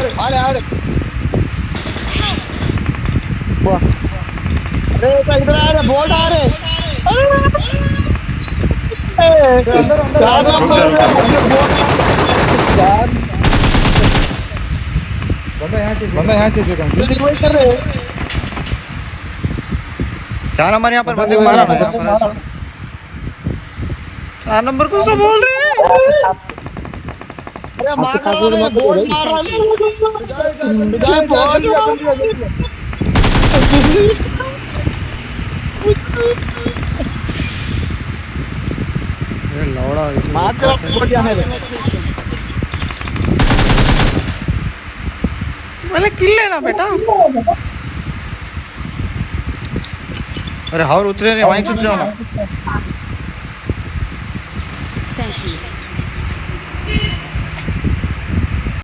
आ रहे अरे इधर आ रहे बोट आ रहे चार नंबर बंदा यहाँ से रिवाइव कर रहे 4 नंबर यहाँ पर बंदे को मारा ना यहाँ पर 4 नंबर को सब बोल रहे हैं। अरे मार रहा बोट मार लौड़ा मार पहले किल लेना बेटा। अरे हाउर उतरे नहीं वहीं छुप जाओ ना।